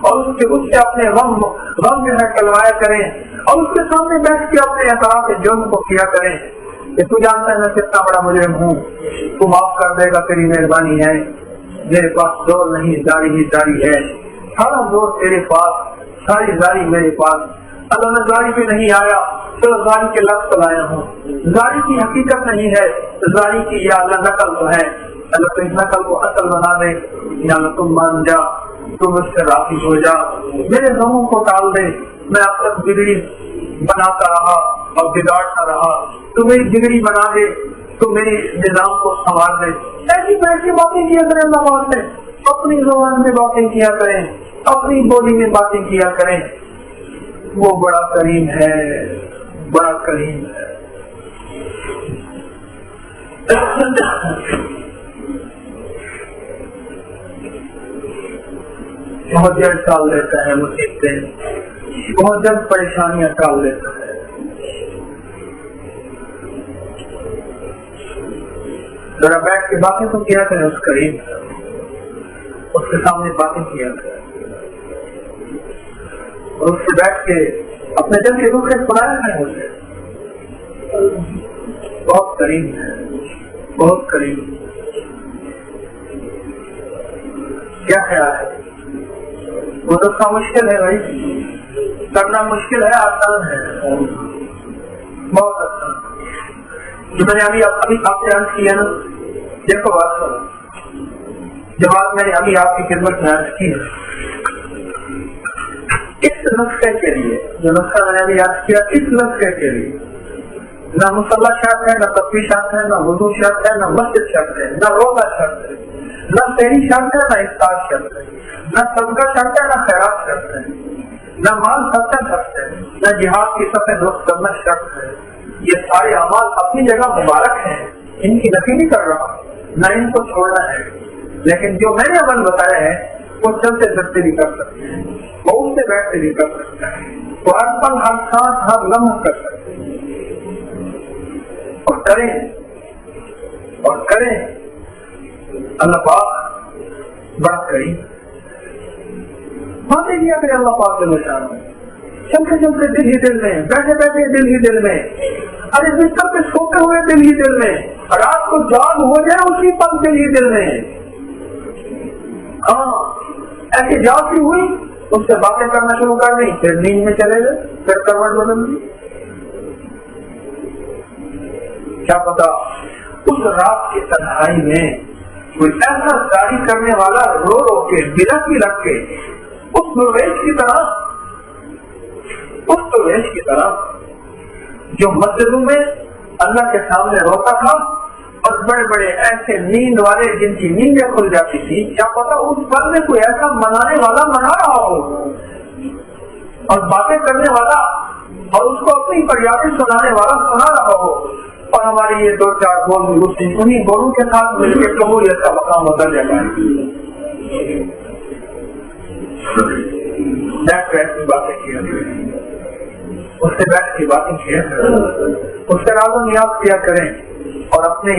اور اس سے اپنے غم جو ہے ٹلوایا کریں اور اس کے سامنے بیٹھ کے اپنے اعتراف جرم کو کیا کریں کہ تو جانتا ہے میں کتنا بڑا مجرم ہوں، تو معاف کر دے گا، تیری مہربانی ہے، میرے پاس زور نہیں، زاری ہی زاری ہے، سارا زور تیرے پاس، ساری زاری میرے پاس۔ اللہ میں زاری پہ نہیں آیا تو زاری کے لفظ لایا ہوں، زاری کی حقیقت نہیں ہے، زاری کی یا اللہ نقل تو ہے، اللہ تو اس نقل کو اصل بنا دے، یا اللہ تم مان جا، تم اس سے راضی ہو جا، میرے غموں کو ٹال دے، میں اب تک بگڑی بناتا رہا اور بگاڑتا رہا، تو میری بگڑی بنا دے، تو میری نظام کو سنوار دے۔ ایسی ایسی باتیں کیا کریں اللہ سے، اپنی زبان میں باتیں کیا کریں، اپنی بولی میں باتیں کیا کریں، وہ بڑا کریم ہے، بڑا کریم ہے۔ بہت جلد ٹال دیتا ہے مصیبتیں، بہت جلد پریشانیاں ٹال دیتا ہے۔ ذرا بیٹھ کے باتیں تو کیا کریں اس کریم، اس کے سامنے باتیں کیا کریں اور اس سے بیٹھ کے اپنے دل کے دکھ سنایا ہے اسے۔ بہت کریم ہے، بہت کریم۔ کیا خیال ہے؟ وہ تو کا مشکل ہے بھائی، کرنا مشکل ہے، آسان ہے، بہت آسان۔ جو میں نے ابھی آپ سے عرض کیا نا، دیکھو بات کرو، جو بات میں نے ابھی آپ کی خدمت میں عرض کی ہے، اس نسخے کے لیے، جو نسخہ میں نے ابھی عرض کیا، اس نسخے کے لیے نہ مصلح شرط ہے، نہ تفریح شرط ہے، نہ وضو شرط ہے، نہ مسجد شرط ہے، نہ روزہ شرط ہے، نہ سحری شرط ہے، نہ افطار شرط ہے، نہ صدقہ شرط ہے، نہ خیرات شرط ہے، نہ مال خرچہ شرط ہے، نہ جہاد کی سفید رخ کرنا شرط ہے۔ یہ سارے اعمال اپنی جگہ مبارک ہیں، ان کی نفی نہیں کر رہا، نہ ان کو چھوڑنا ہے، لیکن جو میں نے عمل بتایا ہے وہ چلتے پھرتے بھی کر سکتے ہیں، وہ اٹھتے بیٹھتے بھی کر سکتا ہے، وہ ہر پل ہر سانس ہر لمحہ کر سکتے ہیں، اور کریں اللہ پاک بڑا کریں۔ باتیں کیا کرے اللہ پاک کے مشان میں، چلتے چلتے دل ہی دل میں، بیٹھے بیٹھے دل ہی دل میں، ارے بستر پہ سوتے ہوئے دل ہی دل میں، رات کو جاگ ہو جائے اسی پل دل ہی دل میں۔ ہاں ایسی جاگ کی ہوئی، اس سے باتیں کرنا شروع کر دی، پھر نیند میں چلے گئے، پھر کروٹ بدل دی۔ کیا پتا اس رات کی تنہائی میں کوئی ایسا جاری کرنے والا رو رو کے بلک لگ کے اس درویش کی طرح جو مسجدوں میں اللہ کے سامنے روتا تھا اور بڑے بڑے ایسے نیند والے جن کی نیندیں کھل جاتی تھی، کیا پتا اس پل میں کوئی ایسا منانے والا منا رہا ہو اور باتیں کرنے والا اور اس کو اپنی فریادیں سنانے والا سنا رہا ہو، اور ہماری یہ دو چار گول انہیں گولوں کے ساتھ مل کے قبولیت کا مقام ہوتا جائے۔ ایسی باتیں کیا کریں، اس سے بیٹھ کی باتیں کیا کریں، اس سے راز و نیاز کیا کریں اور اپنے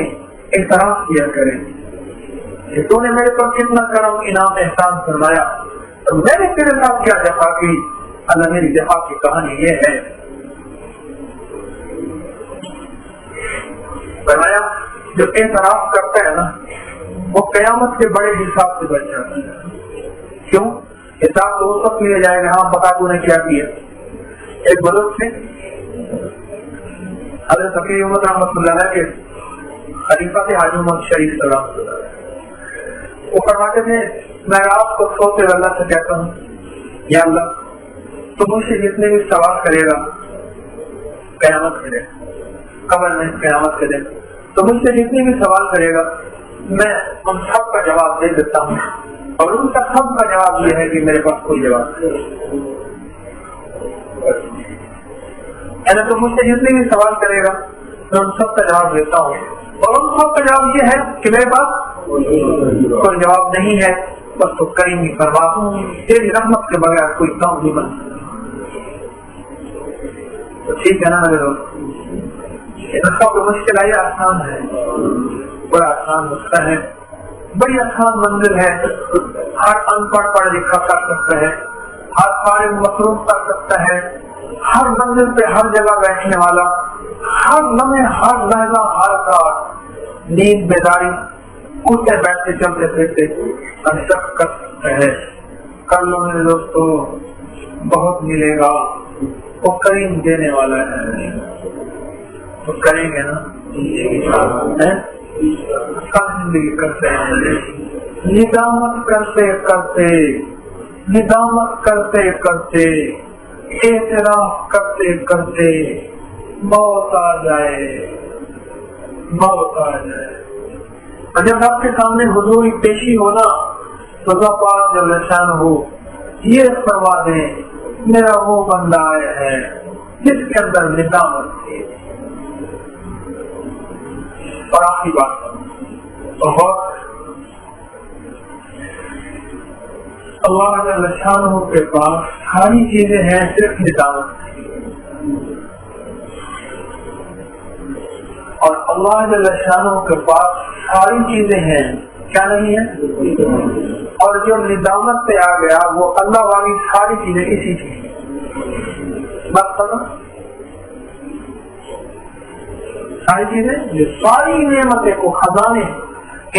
احترام کیا کریں کہ تو نے میرے پر کتنا کرم انعام احسان فرمایا تو میں نے تیرے ساتھ کیا جفا کی۔ اللہ میری جفا کی کہانی یہ ہے، فرمایا جو اعتراف کرتا ہے نا وہ قیامت کے بڑے حساب سے بچ جاتا ہے۔ کیوں؟ حساب تو اس وقت لیا جائے گا، ہاں بتا تو نے کیا کیا۔ ایک بزرگ تھے حضرت فقیر احمد رحمۃ اللہ علیہ کے خلیفہ تھے حاجی محمد شریف صلی اللہ علیہ وسلم، وہ فرماتے تھے میں رات کو سوتے ہوئے اللہ سے کہتا ہوں یا اللہ تو مجھ سے جتنے بھی سوال کرے گا قیامت کے دن، قبر میں قیامت کے دن، تو مجھ سے جتنے بھی سوال کرے گا میں ان سب کا جواب دے دیتا ہوں، اور ان کا سب کا جواب یہ ہے کہ میرے پاس کوئی جواب نہیں۔ تو مجھ سے جتنے بھی سوال کرے گا میں ان سب کا جواب دیتا ہوں، اور ان سب کا جواب یہ ہے کہ میرے پاس کوئی جواب نہیں ہے، بس تو کریم ہی فرما تیری رحمت کے بغیر کوئی کام نہیں بن سکتا۔ ٹھیک ہے نا میرے لوگ، کوئی مشکل آئی آسان ہے، بڑا آسان نسخہ ہے، بڑی آسان منزل ہے، ہر ان پڑھ پڑھ لکھا کر سکتا ہے، ہر فارغ مصروف کر سکتا ہے، ہر منزل پہ ہر جگہ بیٹھنے والا، ہر لمحے ہر لہجہ ہر رات نیند بیداری اٹھتے بیٹھتے چلتے پھرتے ہر شخص کر سکتا ہے۔ کر لو میرے دوستو، بہت ملے گا، وہ کریم دینے والا ہے، تو کریں گے نا، سب زندگی کرتے ہیں، ندامت کرتے کرتے، ندامت کرتے کرتے، اعتراف کرتے کرتے موت آ جائے، موت آ جائے۔ اور جب آپ کے سامنے حضور پیشی ہونا تو پاک جو لسان ہو یہ فرما دیں، میرا وہ بندہ آیا ہے جس کے اندر ندامت تھی۔ اور آخری بات بہت اللہ جل شانہ کے پاس ساری چیزیں ہیں، صرف ندامت اور اللہ جل شانہ کے پاس ساری چیزیں ہیں، کیا نہیں ہے؟ اور جو ندامت پہ آ گیا وہ اللہ والی ساری چیزیں اسی کی بس کرو، ساری چیزیں، ساری نعمتیں کو خزانے،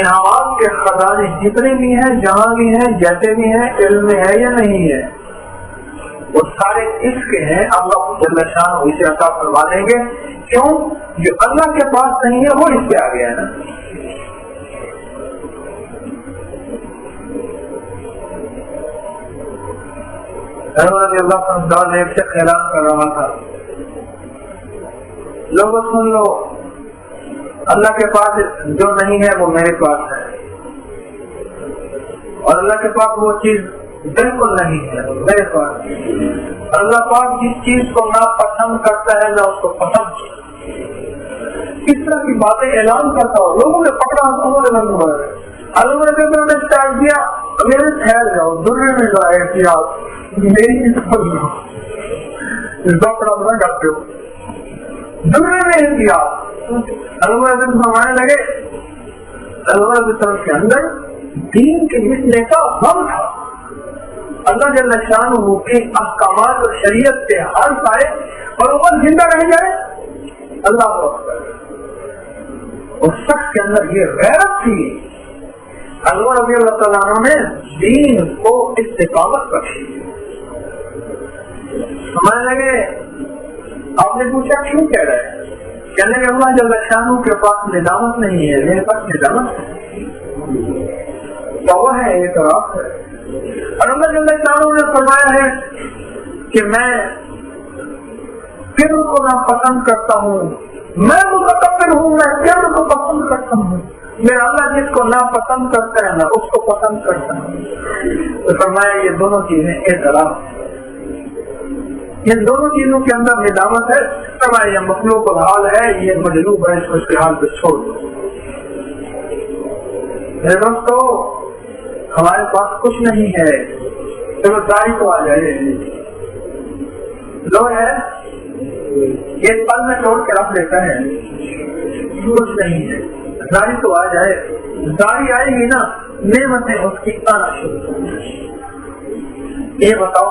انعامات کے خزانے جتنے بھی ہیں، جہاں بھی ہیں، جیسے بھی ہیں، علم میں ہے یا نہیں ہے، وہ سارے اس کے ہیں، اللہ جل شانہ اسے عطا فرما دیں گے۔ کیوں؟ جو اللہ کے پاس نہیں ہے وہ اس پہ آ گیا ہے نا۔ اللہ نے ایک سے اعلان کر رہا تھا، لوگوں سن لو، اللہ کے پاس جو نہیں ہے وہ میرے پاس ہے، اور اللہ کے پاس وہ چیز بالکل نہیں ہے میرے پاس۔ اللہ پاک جس چیز کو نہ پسند کرتا ہے نہ اس کو پسند، اس طرح کی باتیں اعلان کرتا ہو، لوگوں نے پکڑا، اللہ نے اسٹارٹ کیا، میرے ٹھہر جاؤ، دنیا میں جو احتیاط میری ڈاکٹر نہ کرتے ہو، دنیا میں احتیاط اللہ فرمانے لگے، اللہ کی طرف کے اندر دین کے مٹنے کا غم تھا، اللہ جل شانہ کے احکامات اور شریعت کے حرف آئے اور اوپر زندہ رہ جائے، اللہ کو اس شخص کے اندر یہ غیرت تھی۔ اللہ رضی اللہ تعالیٰ عنہ نے دین کو استقامت بخشی۔ سمجھنے لگے، آپ نے پوچھا کیوں کہہ رہے؟ کہنے لگے اللہ جل شانہ کے پاس ندامت نہیں ہے، میرے پاس ندامت ہے، توبہ ہے، اعتراف ہے۔ اور اللہ جل شانہ نے فرمایا ہے کہ میں فکر کو ناپسند کرتا ہوں، میں متکبر ہوں، میں فکر کو پسند کرتا ہوں، میرا اللہ جس کو ناپسند کرتا ہے نہ اس کو پسند کرتا ہوں۔ تو فرمایا یہ دونوں چیزیں اعتراف ہیں، ان دونوں چیزوں کے اندر ندامت ہے، فرمایا یہ مخلوق الحال ہے، یہ مجلوب ہے، اس کو اس کے حال پہ چھوڑ دو۔ میرے دوستو، ہمارے پاس کچھ نہیں ہے، چلو داڑھی تو آ جائے، لو ہے یہ پل میں توڑ کے رکھ دیتا ہے، کچھ نہیں ہے، داڑھی تو آ جائے، داڑھی آئے گی نا، نعمتیں اس کی آنا شروع ہو جائیں۔ یہ بتاؤ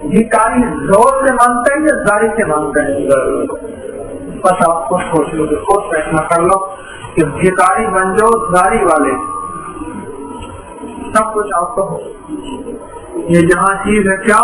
بھکاری زور سے مانگتا ہے یا داڑھی سے مانگتا ہے؟ بس آپ کو سوچ لو، خود فیصلہ کر لو کہ بھکاری بن جاؤ داڑھی والے، سب کچھ آپ کو ہو، یہ جہاں چیز ہے کیا